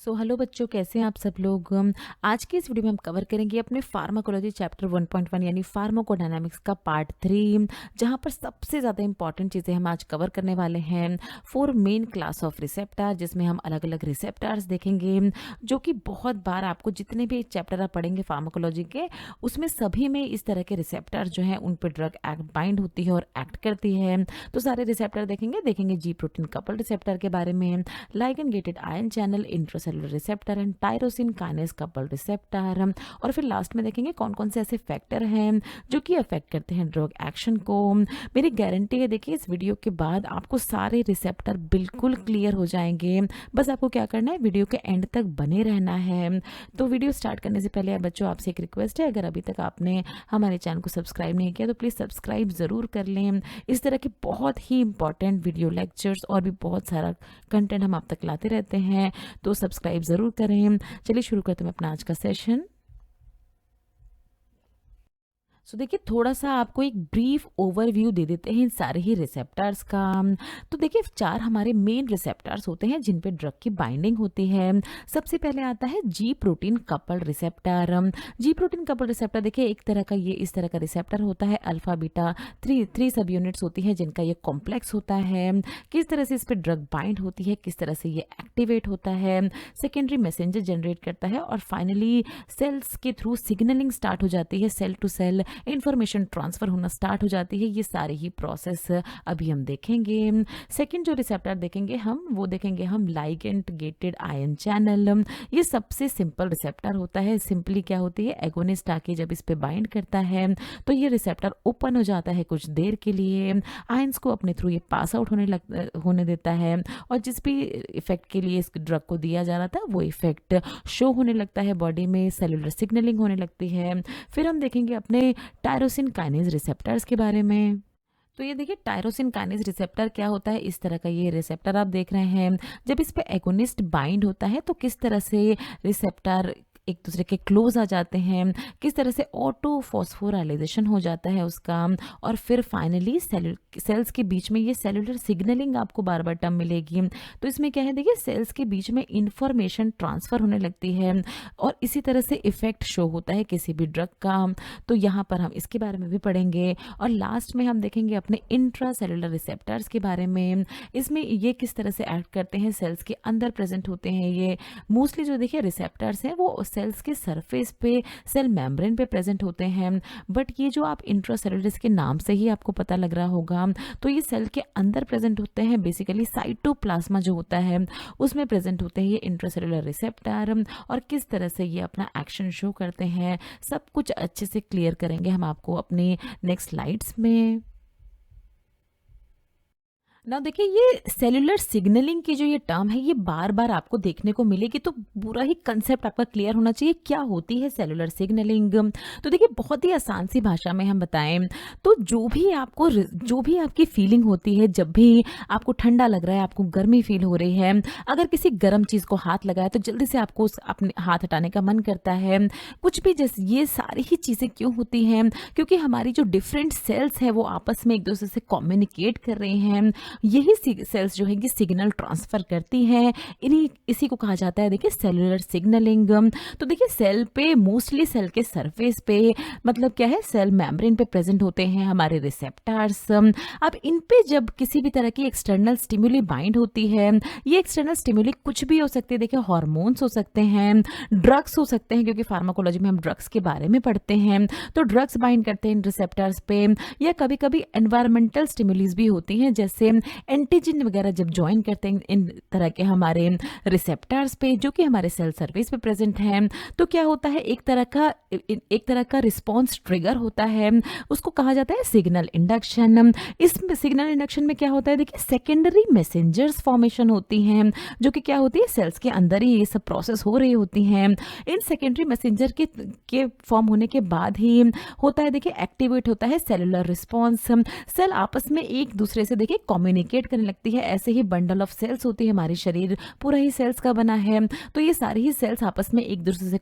Hello बच्चों, कैसे हैं आप सब लोग। आज की इस वीडियो में हम कवर करेंगे अपने फार्माकोलॉजी चैप्टर 1.1 यानी फार्माकोडायनामिक्स का पार्ट 3, जहां पर सबसे ज़्यादा इंपॉर्टेंट चीज़ें हम आज कवर करने वाले हैं। 4 मेन क्लास ऑफ रिसेप्टर, जिसमें हम अलग अलग रिसेप्टर्स देखेंगे, जो कि बहुत बार आपको जितने भी चैप्टर आप पढ़ेंगे फार्माकोलॉजी के, उसमें सभी में इस तरह के रिसेप्टर जो हैं उन पर ड्रग एक्ट बाइंड होती है और एक्ट करती है। तो सारे रिसेप्टर देखेंगे जी प्रोटीन कपल रिसेप्टर के बारे में, ligand gated ion channel intracellular receptor and tyrosine kinase couple receptor, और फिर लास्ट में देखेंगे कौन कौन से ऐसे फैक्टर हैं जो कि अफेक्ट करते हैं ड्रग एक्शन को। मेरी गारंटी है, देखिए इस वीडियो के बाद आपको सारे रिसेप्टर बिल्कुल क्लियर हो जाएंगे। बस आपको क्या करना है, वीडियो के एंड तक बने रहना है। तो वीडियो स्टार्ट करने से पहले बच्चों आपसे एक रिक्वेस्ट है, अगर अभी तक आपने हमारे चैनल को सब्सक्राइब नहीं किया तो प्लीज़ सब्सक्राइब ज़रूर कर लें। इस तरह के बहुत ही इंपॉर्टेंट वीडियो लेक्चर्स और भी बहुत सारा कंटेंट हम आप तक लाते रहते हैं, तो सब्सक्राइब ज़रूर करें। चलिए शुरू करते हैं अपना आज का सेशन। देखिए थोड़ा सा आपको एक ब्रीफ ओवरव्यू दे देते हैं इन सारे ही रिसेप्टर्स का। तो देखिए 4 हमारे मेन रिसेप्टर्स होते हैं जिन पे ड्रग की बाइंडिंग होती है। सबसे पहले आता है जी प्रोटीन कपल रिसेप्टर। जी प्रोटीन कपल रिसेप्टर देखिए एक तरह का ये इस तरह का रिसेप्टर होता है। अल्फा बीटा 3 सब यूनिट्स होती है जिनका ये कॉम्प्लेक्स होता है। किस तरह से इस पर ड्रग बाइंड होती है, किस तरह से ये एक्टिवेट होता है, सेकेंडरी मैसेंजर जनरेट करता है, और फाइनली सेल्स के थ्रू सिग्नलिंग स्टार्ट हो जाती है, cell to cell information transfer होना स्टार्ट हो जाती है। ये सारी ही प्रोसेस अभी हम देखेंगे। सेकंड जो रिसेप्टर देखेंगे हम लाइगेंड गेटेड आयन चैनल। ये सबसे सिंपल रिसेप्टर होता है। सिंपली क्या होती है, एगोनिस्ट आके जब इस पे बाइंड करता है तो ये रिसेप्टर ओपन हो जाता है कुछ देर के लिए, आयंस को अपने थ्रू ये पास आउट होने देता है, और जिस भी इफेक्ट के लिए इस ड्रग को दिया जा रहा था वो इफेक्ट शो होने लगता है बॉडी में, सेलुलर सिग्नलिंग होने लगती है। फिर हम देखेंगे अपने टायरोसिन काइनेज रिसेप्टर्स के बारे में। तो ये देखिए टायरोसिन काइनेज रिसेप्टर क्या होता है, इस तरह का ये रिसेप्टर आप देख रहे हैं। जब इस पे एगोनिस्ट बाइंड होता है तो किस तरह से रिसेप्टर एक दूसरे के क्लोज आ जाते हैं, किस तरह से ऑटो फॉस्फोराइलेशन हो जाता है उसका, और फिर फाइनली सेल्स के बीच में ये सेलुलर सिग्नलिंग आपको बार बार टर्म मिलेगी। तो इसमें क्या है, देखिए सेल्स के बीच में इंफॉर्मेशन ट्रांसफर होने लगती है और इसी तरह से इफेक्ट शो होता है किसी भी ड्रग का। तो यहाँ पर हम इसके बारे में भी पढ़ेंगे, और लास्ट में हम देखेंगे अपने इंट्रा सेलुलर रिसेप्टर्स के बारे में। इसमें ये किस तरह से एक्ट करते हैं, सेल्स के अंदर प्रेजेंट होते हैं। ये मोस्टली जो देखिए रिसेप्टर्स हैं वो सेल्स के सरफेस पे, सेल मेम्ब्रेन पे प्रेजेंट होते हैं, बट ये जो आप इंट्रासेलुलर के नाम से ही आपको पता लग रहा होगा, तो ये सेल के अंदर प्रेजेंट होते हैं। बेसिकली साइटोप्लाज्मा जो होता है उसमें प्रेजेंट होते हैं ये इंट्रासेलुलर रिसेप्टर, और किस तरह से ये अपना एक्शन शो करते हैं सब कुछ अच्छे से क्लियर करेंगे हम आपको अपनी नेक्स्ट स्लाइड्स में। ना देखिए ये सेलुलर सिग्नलिंग की जो ये टर्म है ये बार बार आपको देखने को मिलेगी, तो पूरा ही कंसेप्ट आपका क्लियर होना चाहिए क्या होती है सेलुलर सिग्नलिंग। तो देखिए बहुत ही आसान सी भाषा में हम बताएं तो जो भी आपकी फीलिंग होती है, जब भी आपको ठंडा लग रहा है, आपको गर्मी फील हो रही है, अगर किसी गर्म चीज़ को हाथ लगाए तो जल्दी से आपको अपने हाथ हटाने का मन करता है, कुछ भी, जैसे ये सारी ही चीज़ें क्यों होती हैं, क्योंकि हमारी जो डिफरेंट सेल्स है वो आपस में एक दूसरे से कम्युनिकेट कर रही हैं। यही सेल्स जो है ये सिग्नल ट्रांसफर करती हैं। इसी को कहा जाता है देखिए सेलुलर सिग्नलिंग। तो देखिए सेल पे, मोस्टली सेल के सरफेस पे, मतलब क्या है, सेल मेम्ब्रेन पे प्रेजेंट होते हैं हमारे रिसेप्टर्स। अब इन पे जब किसी भी तरह की एक्सटर्नल स्टिमुली बाइंड होती है, ये एक्सटर्नल स्टिमुली कुछ भी हो सकते हैं, देखिए हार्मोन्स हो सकते हैं, ड्रग्स हो सकते हैं, क्योंकि फार्माकोलॉजी में हम ड्रग्स के बारे में पढ़ते हैं, तो ड्रग्स बाइंड करते हैं इन रिसेप्टर्स पे, या कभी कभी एनवायरमेंटल स्टिमुलीज भी होती हैं, जैसे एंटीजन वगैरह जब ज्वाइन करते हैं इन तरह के हमारे रिसेप्टर्स पे जो कि हमारे सेल सर्फेस पे प्रेजेंट हैं, तो क्या होता है, एक तरह का रिस्पॉन्स ट्रिगर होता है, उसको कहा जाता है सिग्नल इंडक्शन। इस सिग्नल इंडक्शन में क्या होता है, देखिए सेकेंडरी मैसेंजर्स फॉर्मेशन होती हैं, जो कि क्या होती है, सेल्स के अंदर ही ये सब प्रोसेस हो रही होती हैं। इन सेकेंडरी मैसेंजर के फॉर्म होने के बाद ही होता है, देखिए एक्टिवेट होता है सेलुलर रिस्पॉन्स। सेल आपस में एक दूसरे से देखिए कम्युनिकेट करने लगती है। ऐसे ही बंडल ऑफ सेल्स होती है, हमारी शरीर पूरा ही सेल्स का बना है, तो ये सारी ही सेल्स आपस में एक दूसरे से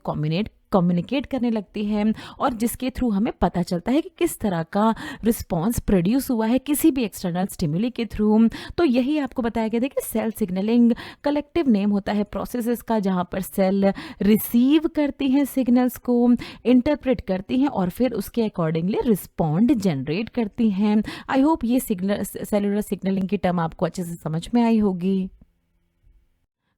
कम्युनिकेट करने लगती है और जिसके थ्रू हमें पता चलता है कि किस तरह का रिस्पॉन्स प्रोड्यूस हुआ है किसी भी एक्सटर्नल स्टिमुली के थ्रू। तो यही आपको बताया गया था कि सेल सिग्नलिंग कलेक्टिव नेम होता है प्रोसेसेस का, जहाँ पर सेल रिसीव करती हैं सिग्नल्स को, इंटरप्रेट करती हैं और फिर उसके अकॉर्डिंगली रिस्पॉन्ड जनरेट करती हैं। आई होप ये सेलुलर सिग्नलिंग की टर्म आपको अच्छे से समझ में आई होगी।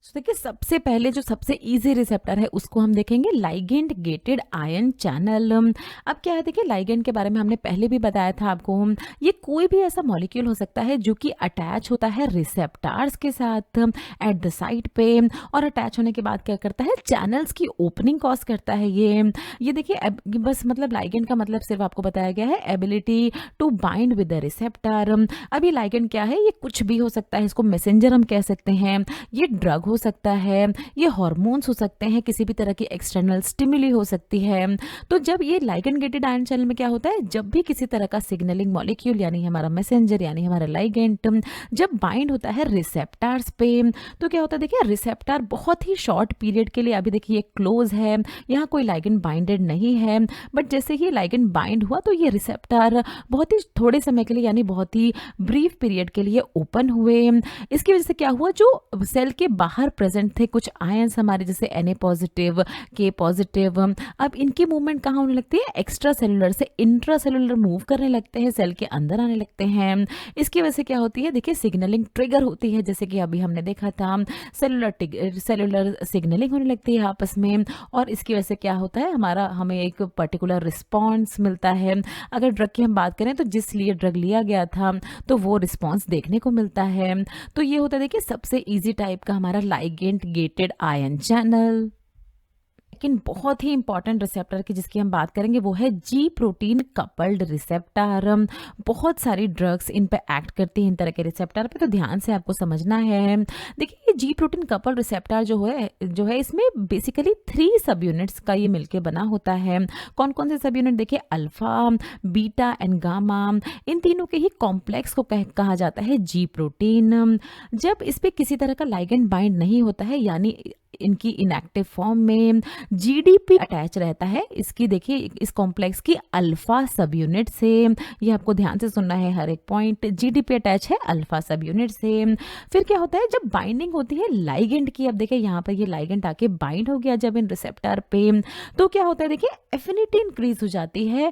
तो देखिए सबसे पहले जो सबसे इजी रिसेप्टर है उसको हम देखेंगे लाइगेंड गेटेड आयन चैनल। अब क्या है, देखिए लाइगेंड के बारे में हमने पहले भी बताया था आपको, ये कोई भी ऐसा मॉलिक्यूल हो सकता है जो कि अटैच होता है रिसेप्टार्स के साथ एट द साइट पे, और अटैच होने के बाद क्या करता है, चैनल्स की ओपनिंग कॉज करता है। ये देखिए बस मतलब लाइगेंड का मतलब सिर्फ आपको बताया गया है ability to bind with the receptor. अब ये लाइगेंड क्या है, ये कुछ भी हो सकता है, इसको मैसेंजर हम कह सकते हैं, ये ड्रग हो सकता है, ये हार्मोन्स हो सकते हैं, किसी भी तरह की एक्सटर्नल स्टिमुली हो सकती है। तो जब ये लाइगेंड गेटेड आयन चैनल में क्या होता है, जब भी किसी तरह का सिग्नलिंग मॉलिक्यूल यानी हमारा मैसेंजर यानी हमारा लाइगेंड जब बाइंड होता है रिसेप्टर्स पे, तो क्या होता है, देखिए रिसेप्टर बहुत ही शॉर्ट पीरियड के लिए, अभी देखिए क्लोज है, यहाँ कोई लाइगेंड बाइंडेड नहीं है, बट जैसे ही लाइगेंड बाइंड हुआ तो ये रिसेप्टर बहुत ही थोड़े समय के लिए यानी बहुत ही ब्रीफ पीरियड के लिए ओपन हुए। इसकी वजह से क्या हुआ, जो सेल के बाहर प्रेजेंट थे कुछ आयंस हमारे जैसे Na पॉजिटिव, K पॉजिटिव, अब इनकी मूवमेंट कहाँ होने लगती है, एक्स्ट्रा सेलुलर से इंट्रा सेलुलर मूव करने लगते हैं, सेल के अंदर आने लगते हैं। इसकी वजह से क्या होती है, देखिए सिग्नलिंग ट्रिगर होती है, जैसे कि अभी हमने देखा था सेलुलर सिग्नलिंग होने लगती है आपस में, और इसकी वजह से क्या होता है, हमें एक पर्टिकुलर रिस्पॉन्स मिलता है। अगर ड्रग की हम बात करें तो जिस लिए ड्रग लिया गया था तो वो रिस्पॉन्स देखने को मिलता है। तो ये होता है देखिए सबसे इजी टाइप का हमारा लाइगेंड गेटेड आयन चैनल। लेकिन बहुत ही इंपॉर्टेंट रिसेप्टर की जिसकी हम बात करेंगे वो है जी प्रोटीन कपल्ड रिसेप्टर। बहुत सारी ड्रग्स इन पे एक्ट करती हैं इन तरह के रिसेप्टर पे, तो ध्यान से आपको समझना है। देखिए ये जी प्रोटीन कपल्ड रिसेप्टर जो है इसमें बेसिकली 3 सब यूनिट्स का ये मिलके बना होता है। कौन कौन से सब यूनिट, देखिए अल्फा, बीटा एंड गामा, इन तीनों के ही कॉम्प्लेक्स को कहा जाता है जी प्रोटीन। जब इस पे किसी तरह का लाइगेंड बाइंड नहीं होता है यानी इनकी इनएक्टिव फॉर्म में जीडीपी अटैच रहता है, इसकी देखिए इस कॉम्प्लेक्स की अल्फा सब यूनिट से, ये आपको ध्यान से सुनना है हर एक पॉइंट, जीडीपी अटैच है अल्फा सब यूनिट से। फिर क्या होता है, जब बाइंडिंग होती है लाइगेंड की, अब देखिए यहाँ पर ये लाइगेंड आके बाइंड हो गया जब इन रिसेप्टर पे, तो क्या होता है, देखिए एफिनिटी इंक्रीज हो जाती है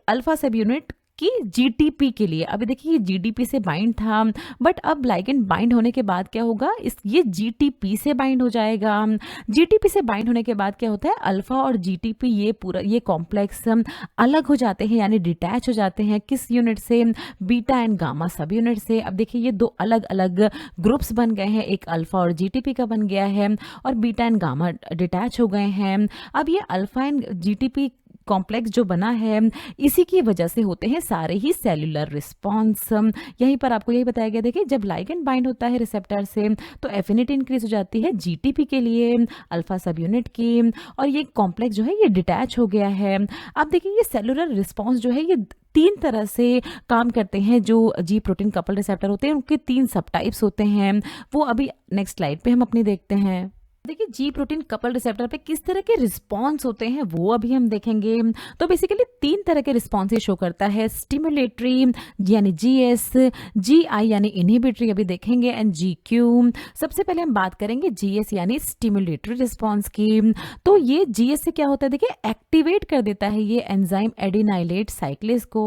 अल्फा सब यूनिट कि जीटीपी के लिए। अभी देखिए ये जीडीपी से बाइंड था, बट अब लाइगेंड बाइंड होने के बाद क्या होगा, ये जीटीपी से बाइंड हो जाएगा। जीटीपी से बाइंड होने के बाद क्या होता है, अल्फा और जीटीपी ये कॉम्प्लेक्स अलग हो जाते हैं यानी डिटैच हो जाते हैं किस यूनिट से, बीटा एंड गामा सब यूनिट से। अब देखिए ये 2 अलग अलग ग्रुप्स बन गए हैं, एक अल्फा और जीटीपी का बन गया है और बीटा एंड गामा डिटैच हो गए हैं। अब ये अल्फा एंड जीटीपी कॉम्प्लेक्स जो बना है इसी की वजह से होते हैं सारे ही सेलुलर रिस्पॉन्स। यहीं पर आपको यही बताया गया, देखिए जब लाइगेंड बाइंड होता है रिसेप्टर से तो एफिनिटी इंक्रीज हो जाती है जीटीपी के लिए अल्फा सब यूनिट की, और ये कॉम्प्लेक्स जो है ये डिटैच हो गया है। अब देखिए ये सेलुलर रिस्पॉन्स जो है ये 3 तरह से काम करते हैं। जो जी प्रोटीन कपल रिसेप्टर होते हैं उनके 3 सब टाइप्स होते हैं, वो अभी नेक्स्ट स्लाइड पे हम अपनी देखते हैं। देखिए जी प्रोटीन कपल रिसेप्टर पे किस तरह के रिस्पॉन्स होते हैं वो अभी हम देखेंगे। तो बेसिकली 3 तरह के रिस्पॉन्स शो करता है, स्टिमुलेटरी यानी जीएस, जीआई यानी इनहिबिटरी अभी देखेंगे, एंड जीक्यू। सबसे पहले हम बात करेंगे जीएस यानी स्टिमुलेटरी रिस्पॉन्स की। तो ये जीएस से क्या होता है, देखिए एक्टिवेट कर देता है ये एंजाइम एडिनाइलेट साइक्लेस को।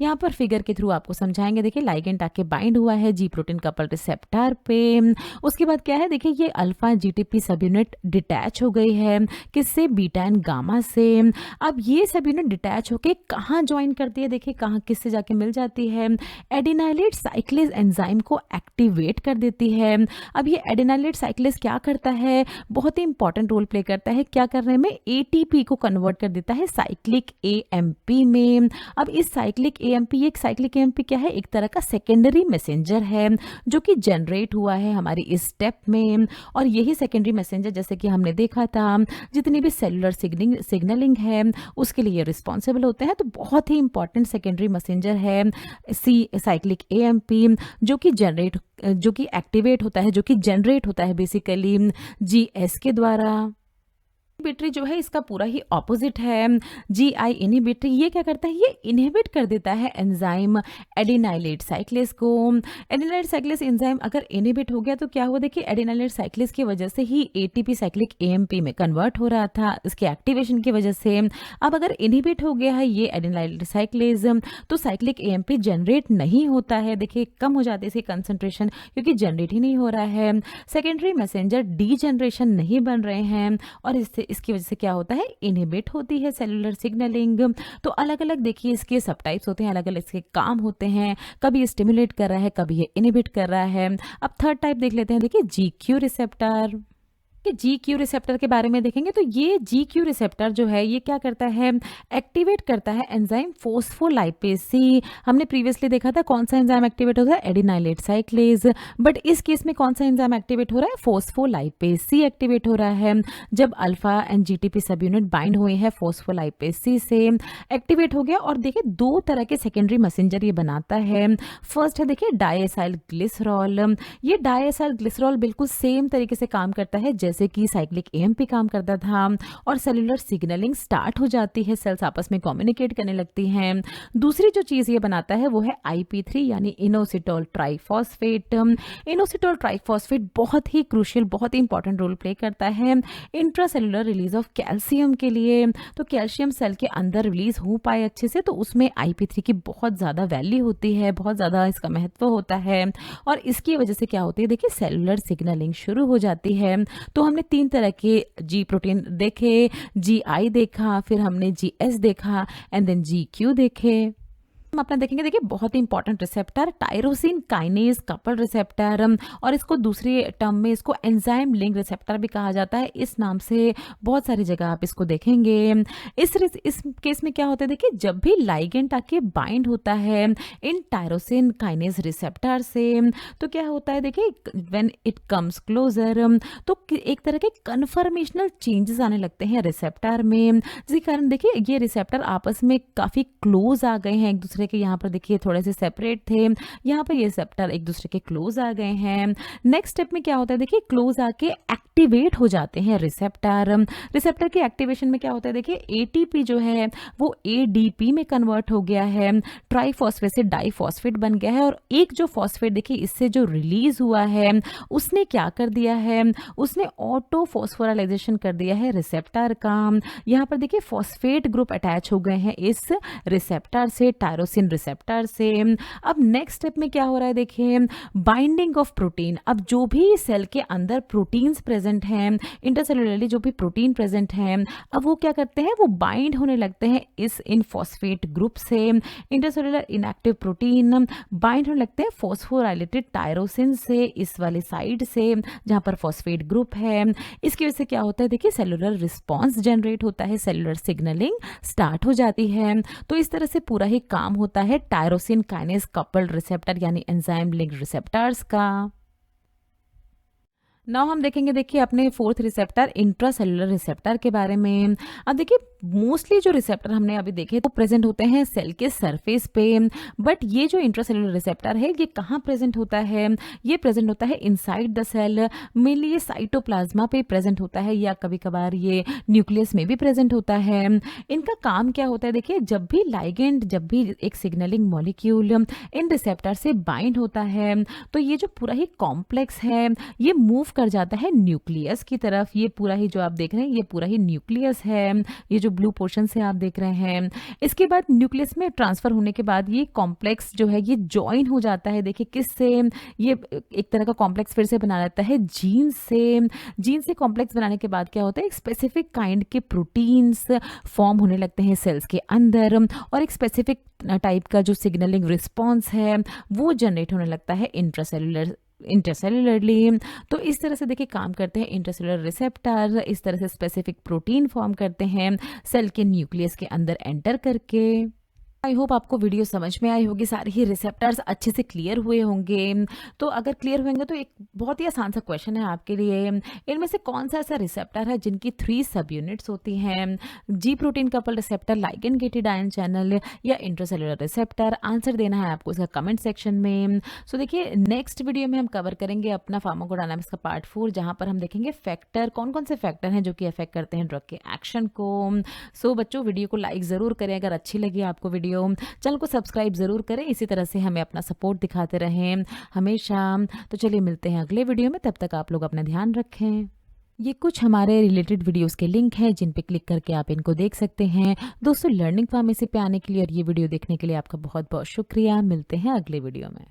यहाँ पर फिगर के थ्रू आपको समझाएंगे। देखिए लाइगेंड आके बाइंड हुआ है जी प्रोटीन कपल रिसेप्टर पे, उसके बाद क्या है, देखिए ये अल्फा जीटीपी सब यूनिट डिटैच हो गई है किससे, बीटा एंड गामा से। अब ये सब यूनिट डिटैच होके कहाँ ज्वाइन करती है, देखिए कहाँ किससे जाके मिल जाती है, एडिनाइलेट साइक्लेस एंजाइम को एक्टिवेट कर देती है। अब ये एडिनाइलेट साइक्लेस क्या करता है, बहुत ही इंपॉर्टेंट रोल प्ले करता है, क्या करने में, एटीपी को कन्वर्ट कर देता है साइक्लिक एएमपी में। अब इस साइक्लिक एएमपी क्या है, एक तरह का सेकेंडरी मैसेंजर है जो कि जनरेट हुआ है हमारी इस स्टेप में, और यही सेकेंडरी मैसेंजर जैसे कि हमने देखा था जितनी भी सेलुलर सिग्नलिंग है उसके लिए रिस्पॉन्सिबल होते हैं। तो बहुत ही इंपॉर्टेंट सेकेंडरी मैसेंजर है साइक्लिक एएमपी जो कि एक्टिवेट होता है, जो कि जनरेट होता है बेसिकली जीएस के द्वारा। इनहिबिटरी जो है इसका पूरा ही ऑपोजिट है। जीआई इनहिबिटरी ये क्या करता है, ये इनहिबिट कर देता है एंजाइम एडिनाइलेट साइक्लेस को। एडिनाइलेट साइक्लेस एंजाइम अगर इनहिबिट हो गया तो क्या हुआ, देखिए एडिनाइलेट साइक्लेस की वजह से ही एटीपी साइक्लिक एएमपी में कन्वर्ट हो रहा था, इसके एक्टिवेशन की वजह से। अब अगर इनहिबिट हो गया है ये एडिनाइलेट साइक्लेस तो साइक्लिक एएमपी जनरेट नहीं होता है, देखिए कम हो जाती है इसकी कंसंट्रेशन क्योंकि जनरेट ही नहीं हो रहा है। सेकेंडरी मैसेंजर डी जनरेशन नहीं बन रहे हैं और इससे इसकी वजह से क्या होता है, इनहिबिट होती है सेलुलर सिग्नलिंग। तो अलग अलग देखिए इसके सब टाइप्स होते हैं, अलग अलग इसके काम होते हैं, कभी ये स्टिमुलेट कर रहा है कभी ये इनहिबिट कर रहा है। अब थर्ड टाइप देख लेते हैं, देखिए जीक्यू रिसेप्टर। कि जी क्यू रिसेप्टर के बारे में देखेंगे तो ये जी क्यू रिसेप्टर जो है ये क्या करता है, एक्टिवेट करता है एंजाइम फोस्फोलाइपेज सी। हमने प्रीवियसली देखा था कौन सा एंजाइम एक्टिवेट होता है, एडिनाइलेट साइक्लेज, बट इस केस में कौन सा एंजाइम एक्टिवेट हो रहा है, फोस्फोलाइपेज सी एक्टिवेट हो रहा है। जब अल्फा एंड जीटीपी सब यूनिट बाइंड हुए हैं फोस्फोलाइपेज सी से, एक्टिवेट हो गया। और देखिए दो तरह के सेकेंडरी मैसेंजर ये बनाता है। फर्स्ट है देखिए डायएसाइल ग्लिसरॉल। ये डायएसाइल ग्लिसरॉल बिल्कुल सेम तरीके से काम करता है जैसे कि साइक्लिक एएमपी काम करता था और सेलुलर सिग्नलिंग स्टार्ट हो जाती है, सेल्स आपस में कम्युनिकेट करने लगती हैं। दूसरी जो चीज़ ये बनाता है वो है IP3 यानी इनोसिटोल ट्राइफॉस्फेट। इनोसिटोल ट्राइफॉस्फेट बहुत ही क्रूशियल, बहुत ही इंपॉर्टेंट रोल प्ले करता है इंट्रासेलुलर रिलीज ऑफ कैल्शियम के लिए। तो कैल्शियम सेल के अंदर रिलीज हो पाए अच्छे से तो उसमें IP3 की बहुत ज़्यादा वैल्यू होती है, बहुत ज़्यादा इसका महत्व होता है और इसकी वजह से क्या होती है, देखिए सेलुलर सिग्नलिंग शुरू हो जाती है। तो हमने तीन तरह के जी प्रोटीन देखे, GI देखा, फिर हमने GS देखा एंड देन GQ देखे। हम अपना देखेंगे देखिए बहुत ही important receptor tyrosine kinase couple receptor और इसको दूसरी टर्म में इसको एंजाइम लिंक रिसेप्टर भी कहा जाता है। इस नाम से बहुत सारी जगह आप इसको देखेंगे। इस केस में क्या होता है, देखिए जब भी लाइगेंड आके बाइंड होता है इन टायरोसिन काइनेज रिसेप्टर से तो क्या होता है, देखिए व्हेन इट कम्स क्लोजर तो एक तरह के कन्फर्मेशनल चेंजेस आने लगते हैं रिसेप्टर में, जिसके कारण देखिए ये रिसेप्टर आपस में काफ़ी क्लोज आ गए हैं एक दूसरे के। यहाँ पर देखिए थोड़े से सेपरेट थे, यहाँ पर ये रिसेप्टर एक दूसरे के क्लोज आ गए हैं। नेक्स्ट स्टेप में क्या होता है, देखिए क्लोज आके एक्टिवेट हो जाते हैं रिसेप्टर। रिसेप्टर के एक्टिवेशन में क्या होता है, देखिए एटीपी जो है वो एडीपी में कन्वर्ट हो गया है, ट्राइफॉस्फेट से डाइफॉस्फेट बन गया है और एक जो फॉस्फेट देखिए इससे जो रिलीज हुआ है उसने क्या कर दिया है, उसने ऑटो फॉस्फोराइलेशन कर दिया है रिसेप्टर का। यहाँ पर देखिए फॉस्फेट ग्रुप अटैच हो गए हैं इस रिसेप्टर से, टायरोसिन रिसेप्टर से। अब नेक्स्ट स्टेप में क्या हो रहा है, देखिए बाइंडिंग ऑफ प्रोटीन। अब जो भी सेल के अंदर प्रोटीन्स प्रेजेंट हैं, इंटरसेलुलरली जो भी प्रोटीन प्रेजेंट हैं, अब वो क्या करते हैं, वो बाइंड होने लगते हैं इस इन फॉस्फेट ग्रुप से। इंटरसेलुलर इनएक्टिव प्रोटीन बाइंड होने लगते हैं फॉस्फोराइलेटेड टायरोसिन से, इस वाले साइड से जहां पर फॉस्फेट ग्रुप है। इसकी वजह से क्या होता है, देखिए सेलुलर रिस्पॉन्स जनरेट होता है, सेलुलर सिग्नलिंग स्टार्ट हो जाती है। तो इस तरह से पूरा ही काम होता है टायरोसिन काइनेज कपल्ड रिसेप्टर यानी एंजाइम लिंक रिसेप्टर्स का। नाउ हम देखेंगे देखिए अपने फोर्थ रिसेप्टर इंट्रासेलुलर रिसेप्टर के बारे में। अब देखिए मोस्टली जो रिसेप्टर हमने अभी देखे तो प्रेजेंट होते हैं सेल के सरफेस पे, बट ये जो इंट्रासेलुलर रिसेप्टर है ये कहाँ प्रेजेंट होता है, ये प्रेजेंट होता है इनसाइड द सेल। मेनली ये साइटोप्लाज्मा पे प्रेजेंट होता है या कभी कभार ये न्यूक्लियस में भी प्रेजेंट होता है। इनका काम क्या होता है, देखिए जब भी लाइगेंड, जब भी एक सिग्नलिंग मॉलिक्यूल इन रिसेप्टर से बाइंड होता है तो ये जो पूरा ही कॉम्प्लेक्स है ये मूव कर जाता है न्यूक्लियस की तरफ। ये पूरा ही जो आप देख रहे हैं ये पूरा ही न्यूक्लियस है, ये जो ब्लू पोर्शन से आप देख रहे हैं। इसके बाद न्यूक्लियस में ट्रांसफर होने के बाद ये कॉम्प्लेक्स जो है ये ज्वाइन हो जाता है, देखिए किससे, ये एक तरह का कॉम्प्लेक्स फिर से बना लेता है जीन से। जीन से कॉम्प्लेक्स बनाने के बाद क्या होता है, एक स्पेसिफिक काइंड के प्रोटीन्स फॉर्म होने लगते हैं सेल्स के अंदर और एक स्पेसिफिक टाइप का जो सिग्नलिंग रिस्पॉन्स है वो जनरेट होने लगता है इंटरसेलुलरली। तो इस तरह से देखिए काम करते हैं इंटरसेलुलर रिसेप्टर, इस तरह से स्पेसिफिक प्रोटीन फॉर्म करते हैं सेल के न्यूक्लियस के अंदर एंटर करके। आई होप आपको वीडियो समझ में आई होगी, सारे ही रिसेप्टर्स अच्छे से क्लियर हुए होंगे। तो अगर क्लियर होंगे तो एक बहुत ही आसान सा क्वेश्चन है आपके लिए, इनमें से कौन सा ऐसा रिसेप्टर है जिनकी 3 सब यूनिट्स होती हैं? जी protein couple receptor, ligand gated ion channel या इंट्रासेलुलर रिसेप्टर? आंसर देना है आपको इसका कमेंट सेक्शन में। सो देखिए, नेक्स्ट वीडियो में हम कवर करेंगे अपना फार्माकोडायनामिक्स का पार्ट 4, जहां पर हम देखेंगे फैक्टर, कौन कौन से फैक्टर हैं जो कि अफेक्ट करते हैं ड्रग के एक्शन को। सो बच्चों, वीडियो को लाइक ज़रूर करें अगर अच्छी लगी आपको वीडियो। चैनल को सब्सक्राइब ज़रूर करें, इसी तरह से हमें अपना सपोर्ट दिखाते रहें हमेशा। तो चलिए मिलते हैं अगले वीडियो में, तब तक आप लोग अपना ध्यान रखें। ये कुछ हमारे रिलेटेड वीडियोस के लिंक हैं जिन पे क्लिक करके आप इनको देख सकते हैं। दोस्तों, लर्निंग फार्मेसी पे आने के लिए और ये वीडियो देखने के लिए आपका बहुत बहुत शुक्रिया। मिलते हैं अगले वीडियो में।